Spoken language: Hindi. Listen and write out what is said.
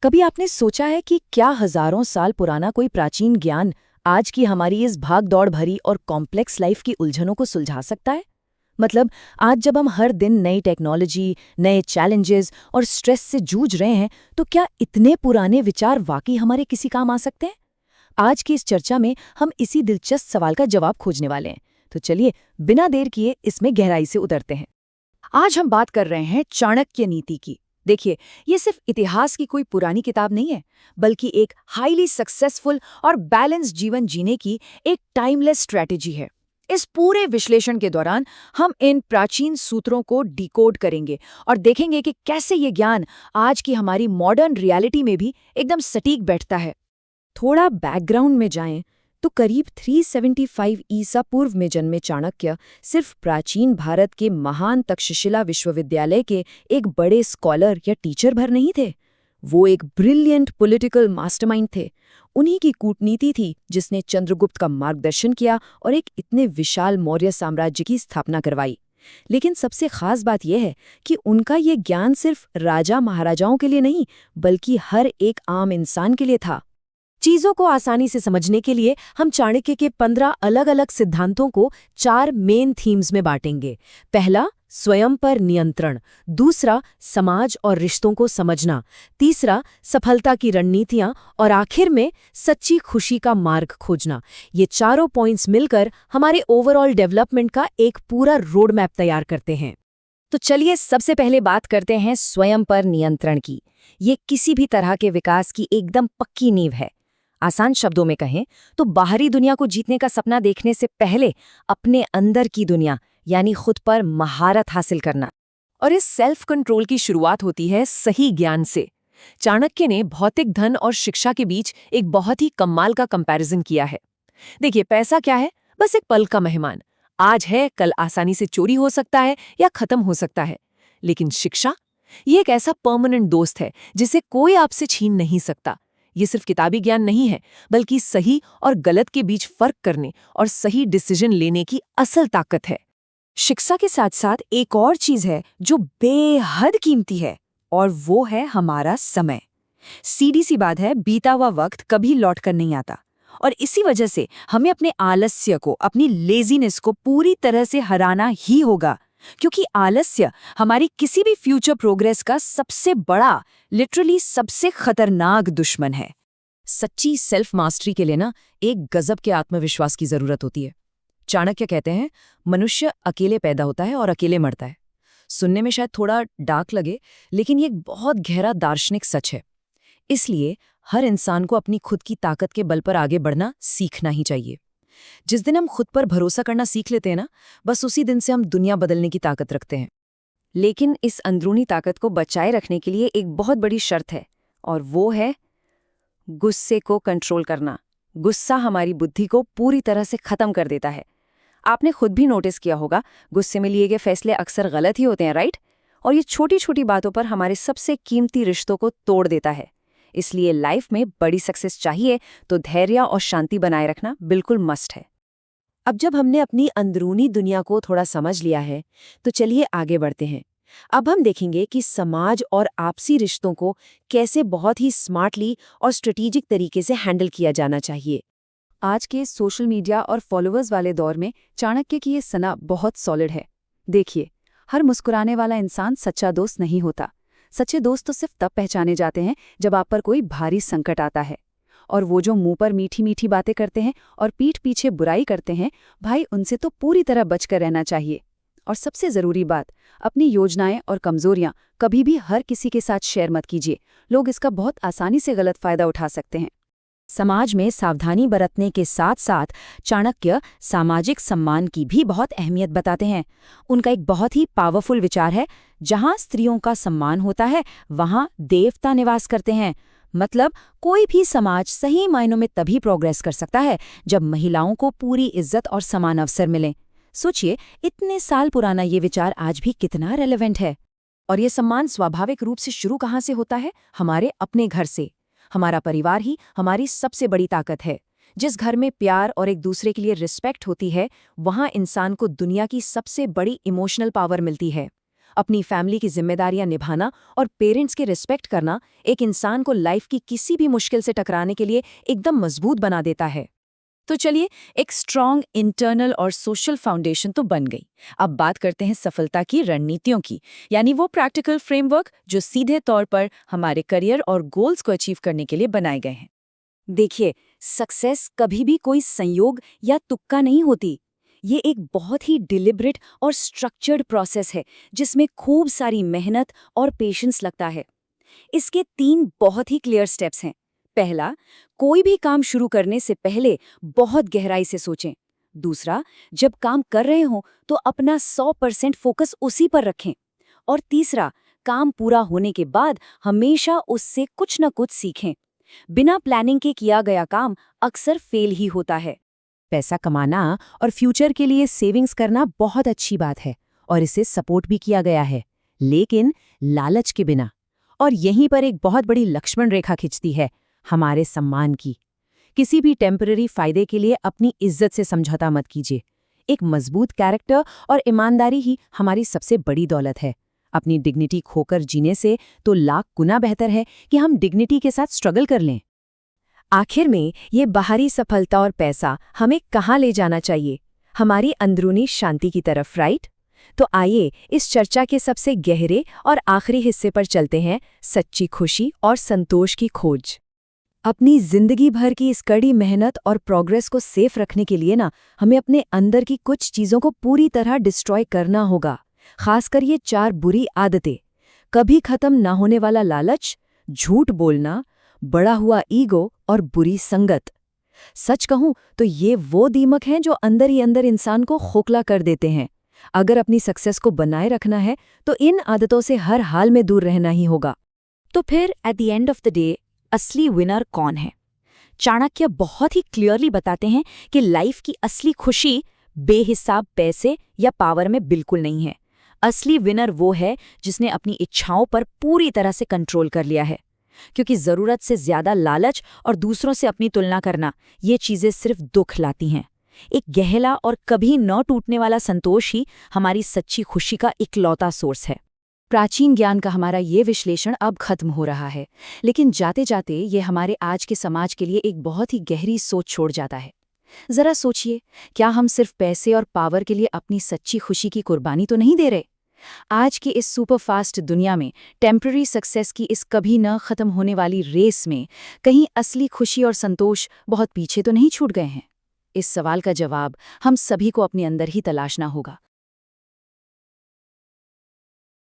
कभी आपने सोचा है कि क्या हजारों साल पुराना कोई प्राचीन ज्ञान आज की हमारी इस भाग-दौड़ भरी और कॉम्प्लेक्स लाइफ की उलझनों को सुलझा सकता है? मतलब आज जब हम हर दिन नई टेक्नोलॉजी, नए चैलेंजेस और स्ट्रेस से जूझ रहे हैं, तो क्या इतने पुराने विचार वाकई हमारे किसी काम आ सकते हैं? आज की इस चर्चा में हम इसी दिलचस्प सवाल का जवाब खोजने वाले हैं। तो चलिए, बिना देर किए इसमें गहराई से उतरते हैं। आज हम बात कर रहे हैं चाणक्य नीति की। देखिए, ये सिर्फ इतिहास की कोई पुरानी किताब नहीं है, बल्कि एक हाईली सक्सेसफुल और बैलेंस्ड जीवन जीने की एक टाइमलेस स्ट्रैटेजी है। इस पूरे विश्लेषण के दौरान हम इन प्राचीन सूत्रों को डिकोड करेंगे और देखेंगे कि कैसे ये ज्ञान आज की हमारी मॉडर्न रियलिटी में भी एकदम सटीक बैठता है। थोड़ा बैकग्राउंड में जाएं तो करीब 375 ईसा पूर्व में जन्मे चाणक्य सिर्फ प्राचीन भारत के महान तक्षशिला विश्वविद्यालय के एक बड़े स्कॉलर या टीचर भर नहीं थे। वो एक ब्रिलियंट पॉलिटिकल मास्टरमाइंड थे। उन्हीं की कूटनीति थी जिसने चंद्रगुप्त का मार्गदर्शन किया और एक इतने विशाल मौर्य साम्राज्य की स्थापना करवाई। लेकिन सबसे खास बात यह है कि उनका ये ज्ञान सिर्फ राजा महाराजाओं के लिए नहीं, बल्कि हर एक आम इंसान के लिए था। चीजों को आसानी से समझने के लिए हम चाणक्य के 15 अलग-अलग सिद्धांतों को 4 मेन थीम्स में बांटेंगे। पहला, स्वयं पर नियंत्रण। दूसरा, समाज और रिश्तों को समझना। तीसरा, सफलता की रणनीतियां। और आखिर में, सच्ची खुशी का मार्ग खोजना। ये चारों पॉइंट्स मिलकर हमारे ओवरऑल डेवलपमेंट का एक पूरा रोड मैप तैयार करते हैं। तो चलिए सबसे पहले बात करते हैं स्वयं पर नियंत्रण की। ये किसी भी तरह के विकास की एकदम पक्की नींव है। आसान शब्दों में कहें तो बाहरी दुनिया को जीतने का सपना देखने से पहले अपने अंदर की दुनिया यानी खुद पर महारत हासिल करना। और इस सेल्फ कंट्रोल की शुरुआत होती है सही ज्ञान से। चाणक्य ने भौतिक धन और शिक्षा के बीच एक बहुत ही कमाल का कंपैरिजन किया है। देखिए, पैसा क्या है? बस एक पल का मेहमान। आज है, कल आसानी से चोरी हो सकता है या खत्म हो सकता है। लेकिन शिक्षा, ये एक ऐसा परमानेंट दोस्त है जिसे कोई आपसे छीन नहीं सकता। ये सिर्फ किताबी ज्ञान नहीं है, बल्कि सही और गलत के बीच फर्क करने और सही डिसीजन लेने की असल ताकत है। शिक्षा के साथ साथ एक और चीज है जो बेहद कीमती है, और वो है हमारा समय। सीधी सी बात है, बीता हुआ वक्त कभी लौट कर नहीं आता। और इसी वजह से हमें अपने आलस्य को, अपनी लेजीनेस को पूरी तरह से हराना ही होगा, क्योंकि आलस्य हमारी किसी भी फ्यूचर प्रोग्रेस का सबसे बड़ा, लिटरली सबसे खतरनाक दुश्मन है। सच्ची सेल्फ मास्टरी के लिए एक गजब के आत्मविश्वास की जरूरत होती है। चाणक्य कहते हैं, मनुष्य अकेले पैदा होता है और अकेले मरता है। सुनने में शायद थोड़ा डार्क लगे, लेकिन ये एक बहुत गहरा दार्शनिक सच है। इसलिए हर इंसान को अपनी खुद की ताकत के बल पर आगे बढ़ना सीखना ही चाहिए। जिस दिन हम खुद पर भरोसा करना सीख लेते हैं बस उसी दिन से हम दुनिया बदलने की ताकत रखते हैं। लेकिन इस अंदरूनी ताकत को बचाए रखने के लिए एक बहुत बड़ी शर्त है, और वो है गुस्से को कंट्रोल करना। गुस्सा हमारी बुद्धि को पूरी तरह से खत्म कर देता है। आपने खुद भी नोटिस किया होगा, गुस्से में लिए गए फैसले अक्सर गलत ही होते हैं, राइट? और ये छोटी छोटी बातों पर हमारे सबसे कीमती रिश्तों को तोड़ देता है। इसलिए लाइफ में बड़ी सक्सेस चाहिए तो धैर्य और शांति बनाए रखना बिल्कुल मस्ट है। अब जब हमने अपनी अंदरूनी दुनिया को थोड़ा समझ लिया है, तो चलिए आगे बढ़ते हैं। अब हम देखेंगे कि समाज और आपसी रिश्तों को कैसे बहुत ही स्मार्टली और स्ट्रेटेजिक तरीके से हैंडल किया जाना चाहिए। आज के सोशल मीडिया और फॉलोअर्स वाले दौर में चाणक्य की ये सनह बहुत सॉलिड है। देखिए, हर मुस्कुराने वाला इंसान सच्चा दोस्त नहीं होता। सच्चे दोस्त तो सिर्फ तब पहचाने जाते हैं जब आप पर कोई भारी संकट आता है। और वो जो मुंह पर मीठी मीठी बातें करते हैं और पीठ पीछे बुराई करते हैं, भाई उनसे तो पूरी तरह बचकर रहना चाहिए। और सबसे ज़रूरी बात, अपनी योजनाएं और कमजोरियां कभी भी हर किसी के साथ शेयर मत कीजिए। लोग इसका बहुत आसानी से गलत फायदा उठा सकते हैं। समाज में सावधानी बरतने के साथ साथ चाणक्य सामाजिक सम्मान की भी बहुत अहमियत बताते हैं। उनका एक बहुत ही पावरफुल विचार है, जहां स्त्रियों का सम्मान होता है वहां देवता निवास करते हैं। मतलब कोई भी समाज सही मायनों में तभी प्रोग्रेस कर सकता है जब महिलाओं को पूरी इज्जत और समान अवसर मिले। सोचिए, इतने साल पुराना ये विचार आज भी कितना रेलेवेंट है। और ये सम्मान स्वाभाविक रूप से शुरू कहाँ से होता है? हमारे अपने घर से। हमारा परिवार ही हमारी सबसे बड़ी ताकत है। जिस घर में प्यार और एक दूसरे के लिए रिस्पेक्ट होती है, वहाँ इंसान को दुनिया की सबसे बड़ी इमोशनल पावर मिलती है। अपनी फैमिली की जिम्मेदारियां निभाना और पेरेंट्स के रिस्पेक्ट करना एक इंसान को लाइफ की किसी भी मुश्किल से टकराने के लिए एकदम मजबूत बना देता है। तो चलिए, एक स्ट्रॉन्ग इंटरनल और सोशल फाउंडेशन तो बन गई। अब बात करते हैं सफलता की रणनीतियों की, यानी वो प्रैक्टिकल फ्रेमवर्क जो सीधे तौर पर हमारे करियर और गोल्स को अचीव करने के लिए बनाए गए हैं। देखिए, सक्सेस कभी भी कोई संयोग या तुक्का नहीं होती। ये एक बहुत ही डिलिब्रेट और स्ट्रक्चर्ड प्रोसेस है जिसमें खूब सारी मेहनत और पेशेंस लगता है। इसके 3 बहुत ही क्लियर स्टेप्स हैं। पहला, कोई भी काम शुरू करने से पहले बहुत गहराई से सोचें। दूसरा, जब काम कर रहे हो तो अपना 100% फोकस उसी पर रखें। और तीसरा, काम पूरा होने के बाद हमेशा उससे कुछ न कुछ सीखें। बिना प्लानिंग के किया गया काम अक्सर फेल ही होता है। पैसा कमाना और फ्यूचर के लिए सेविंग्स करना बहुत अच्छी बात है और इसे सपोर्ट भी किया गया है, लेकिन लालच के बिना। और यहीं पर एक बहुत बड़ी लक्ष्मण रेखा खिंचती है हमारे सम्मान की। किसी भी टेम्पररी फायदे के लिए अपनी इज्जत से समझौता मत कीजिए। एक मजबूत कैरेक्टर और ईमानदारी ही हमारी सबसे बड़ी दौलत है। अपनी डिग्निटी खोकर जीने से तो लाख गुना बेहतर है कि हम डिग्निटी के साथ स्ट्रगल कर लें। आखिर में ये बाहरी सफलता और पैसा हमें कहाँ ले जाना चाहिए? हमारी अंदरूनी शांति की तरफ, राइट? तो आइए इस चर्चा के सबसे गहरे और आखिरी हिस्से पर चलते हैं, सच्ची खुशी और संतोष की खोज। अपनी जिंदगी भर की इस कड़ी मेहनत और प्रोग्रेस को सेफ रखने के लिए हमें अपने अंदर की कुछ चीज़ों को पूरी तरह डिस्ट्रॉय करना होगा। खासकर ये 4 बुरी आदतें: कभी खत्म ना होने वाला लालच, झूठ बोलना, बड़ा हुआ ईगो और बुरी संगत। सच कहूं तो ये वो दीमक हैं जो अंदर ही अंदर इंसान को खोखला कर देते हैं। अगर अपनी सक्सेस को बनाए रखना है तो इन आदतों से हर हाल में दूर रहना ही होगा। तो फिर at the end of the day असली विनर कौन है? चाणक्य बहुत ही क्लियरली बताते हैं कि लाइफ की असली खुशी बेहिसाब पैसे या पावर में बिल्कुल नहीं है। असली विनर वो है जिसने अपनी इच्छाओं पर पूरी तरह से कंट्रोल कर लिया है। क्योंकि जरूरत से ज्यादा लालच और दूसरों से अपनी तुलना करना, ये चीजें सिर्फ दुख लाती हैं। एक गहरा और कभी न टूटने वाला संतोष ही हमारी सच्ची खुशी का इकलौता सोर्स है। प्राचीन ज्ञान का हमारा ये विश्लेषण अब खत्म हो रहा है, लेकिन जाते जाते ये हमारे आज के समाज के लिए एक बहुत ही गहरी सोच छोड़ जाता है। जरा सोचिए, क्या हम सिर्फ पैसे और पावर के लिए अपनी सच्ची खुशी की कुर्बानी तो नहीं दे रहे? आज की इस सुपरफास्ट दुनिया में टेम्पररी सक्सेस की इस कभी न खत्म होने वाली रेस में कहीं असली खुशी और संतोष बहुत पीछे तो नहीं छूट गए हैं? इस सवाल का जवाब हम सभी को अपने अंदर ही तलाशना होगा।